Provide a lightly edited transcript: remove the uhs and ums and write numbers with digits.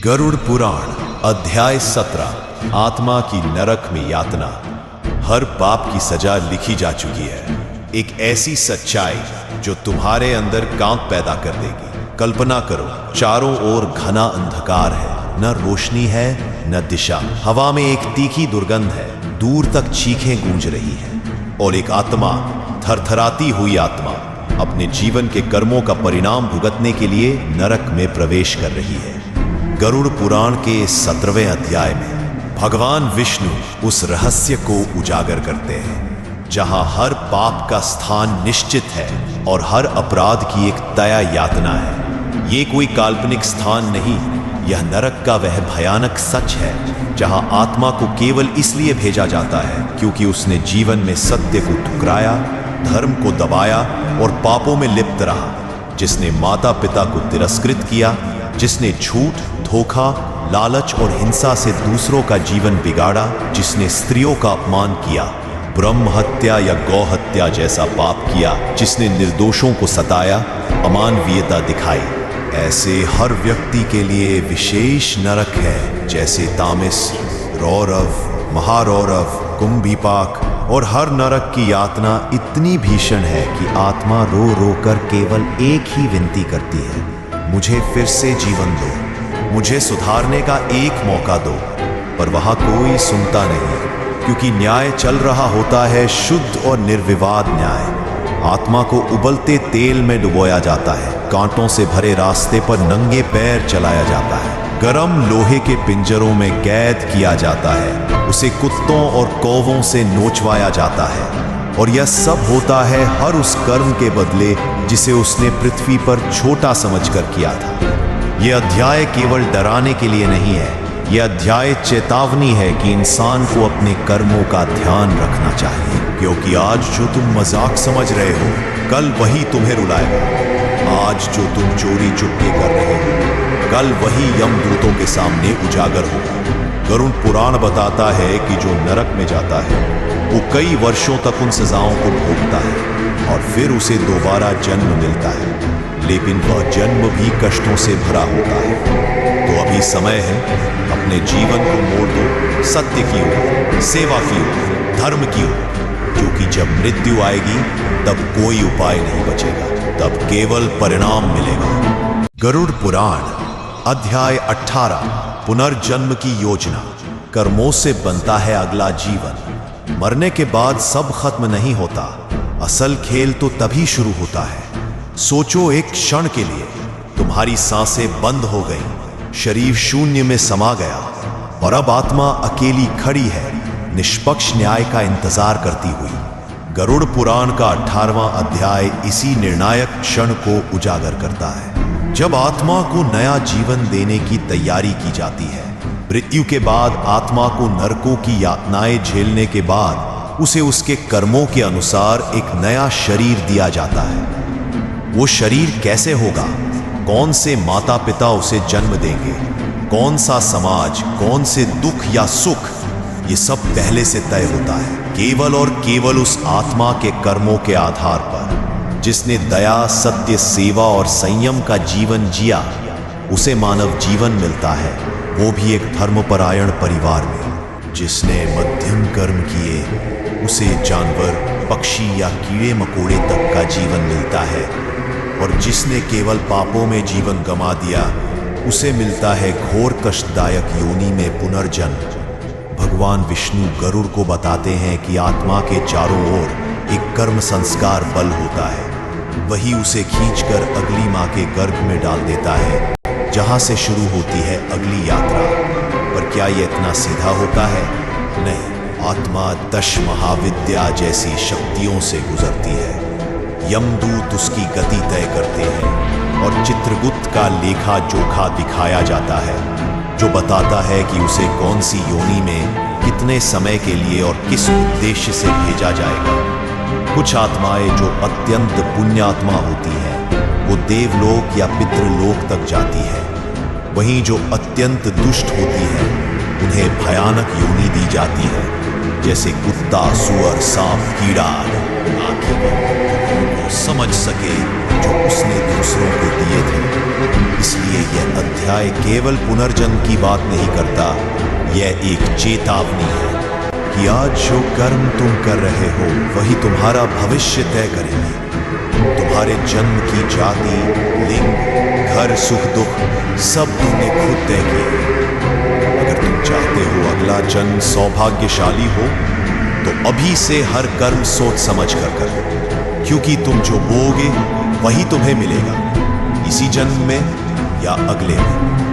गरुड़ पुराण अध्याय 17 आत्मा की नरक में यातना। हर पाप की सजा लिखी जा चुकी है। एक ऐसी सच्चाई जो तुम्हारे अंदर कांप पैदा कर देगी। कल्पना करो, चारों ओर घना अंधकार है, न रोशनी है न दिशा। हवा में एक तीखी दुर्गंध है, दूर तक चीखें गूंज रही हैं और एक आत्मा, थरथराती हुई आत्मा, अपने जीवन के कर्मों का परिणाम भुगतने के लिए नरक में प्रवेश कर रही है। गरुड़ पुराण के 17वें अध्याय में भगवान विष्णु उस रहस्य को उजागर करते हैं जहां हर पाप का स्थान निश्चित है और हर अपराध की एक तय यातना है। ये कोई काल्पनिक स्थान नहीं, यह नरक का वह भयानक सच है जहां आत्मा को केवल इसलिए भेजा जाता है क्योंकि उसने जीवन में सत्य को ठुकराया, धर्म को दबाया और पापों में लिप्त रहा। जिसने माता पिता को तिरस्कृत किया, जिसने झूठ, धोखा, लालच और हिंसा से दूसरों का जीवन बिगाड़ा, जिसने स्त्रियों का अपमान किया, ब्रह्म हत्या या गौ हत्या जैसा पाप किया, जिसने निर्दोषों को सताया, अमानवीयता दिखाई। ऐसे हर व्यक्ति के लिए विशेष नरक है, जैसे तामिस, रौरव, महारौरव, कुंभीपाक। और हर नरक की यातना इतनी भीषण है कि आत्मा रो रो कर केवल एक ही विनती करती है, मुझे फिर से जीवन दो, मुझे सुधारने का एक मौका दो। पर वहां कोई सुनता नहीं, क्योंकि न्याय चल रहा होता है, शुद्ध और निर्विवाद न्याय। आत्मा को उबलते तेल में डुबोया जाता है, कांटों से भरे रास्ते पर नंगे पैर चलाया जाता है, गरम लोहे के पिंजरों में कैद किया जाता है, उसे कुत्तों और कौवों से नोचवाया जाता है। और यह सब होता है हर उस कर्म के बदले जिसे उसने पृथ्वी पर छोटा समझकर किया था। यह अध्याय केवल डराने के लिए नहीं है, यह अध्याय चेतावनी है कि इंसान को अपने कर्मों का ध्यान रखना चाहिए, क्योंकि आज जो तुम मजाक समझ रहे हो, कल वही तुम्हें रुलाएगा। आज जो तुम चोरी चुपके कर रहे हो, कल वही यमदूतों के सामने उजागर होगा। गरुड़ पुराण बताता है कि जो नरक में जाता है वो कई वर्षों तक उन सजाओं को भोगता है और फिर उसे दोबारा जन्म मिलता है, लेकिन वह जन्म भी कष्टों से भरा होता है। तो अभी समय है, अपने जीवन को मोड़ दो सत्य की ओर, सेवा की ओर, धर्म की ओर, क्योंकि जब मृत्यु आएगी तब कोई उपाय नहीं बचेगा, तब केवल परिणाम मिलेगा। गरुड़ पुराण अध्याय 18 पुनर्जन्म की योजना। कर्मों से बनता है अगला जीवन। मरने के बाद सब खत्म नहीं होता, असल खेल तो तभी शुरू होता है। सोचो एक क्षण के लिए, तुम्हारी सांसें बंद हो गई, शरीर शून्य में समा गया और अब आत्मा अकेली खड़ी है, निष्पक्ष न्याय का इंतजार करती हुई। गरुड़ पुराण का 18वां अध्याय इसी निर्णायक क्षण को उजागर करता है, जब आत्मा को नया जीवन देने की तैयारी की जाती है। मृत्यु के बाद आत्मा को नरकों की यातनाएं झेलने के बाद उसे उसके कर्मों के अनुसार एक नया शरीर दिया जाता है। वो शरीर कैसे होगा, कौन से माता पिता उसे जन्म देंगे, कौन सा समाज, कौन से दुख या सुख, ये सब पहले से तय होता है, केवल और केवल उस आत्मा के कर्मों के आधार पर। जिसने दया, सत्य, सेवा और संयम का जीवन जिया, उसे मानव जीवन मिलता है, वो भी एक धर्मपरायण परिवार में। जिसने मध्यम कर्म किए, उसे जानवर, पक्षी या कीड़े मकोड़े तक का जीवन मिलता है, और जिसने केवल पापों में जीवन गंवा दिया, उसे मिलता है घोर कष्टदायक योनि में पुनर्जन्म। भगवान विष्णु गरुड़ को बताते हैं कि आत्मा के चारों ओर एक कर्म संस्कार बल होता है, वही उसे खींचकर अगली माँ के गर्भ में डाल देता है, जहां से शुरू होती है अगली यात्रा। पर क्या यह इतना सीधा होता है? नहीं, आत्मा 10 महाविद्या जैसी शक्तियों से गुजरती है। यमदूत उसकी गति तय करते हैं और चित्रगुप्त का लेखा जोखा दिखाया जाता है, जो बताता है कि उसे कौन सी योनि में, कितने समय के लिए और किस उद्देश्य से भेजा जाएगा। कुछ आत्माएं जो अत्यंत पुण्यात्मा होती हैं, वो देवलोक या पितृलोक तक जाती है। वहीं जो अत्यंत दुष्ट होती है, उन्हें भयानक योनि दी जाती है, जैसे कुत्ता, सुअर, सांप, कीड़ा आदि। वो समझ सके जो उसने दूसरों को दिए थे। इसलिए यह अध्याय केवल पुनर्जन्म की बात नहीं करता, यह एक चेतावनी है कि आज जो कर्म तुम कर रहे हो वही तुम्हारा भविष्य तय करेंगे। तुम्हारे जन्म की जाति, लिंग, घर, सुख दुख सब तुमने खुद तय किए। अगर तुम चाहते हो अगला जन्म सौभाग्यशाली हो तो अभी से हर कर्म सोच समझ कर करो, क्योंकि तुम जो बोओगे वही तुम्हें मिलेगा, इसी जन्म में या अगले में।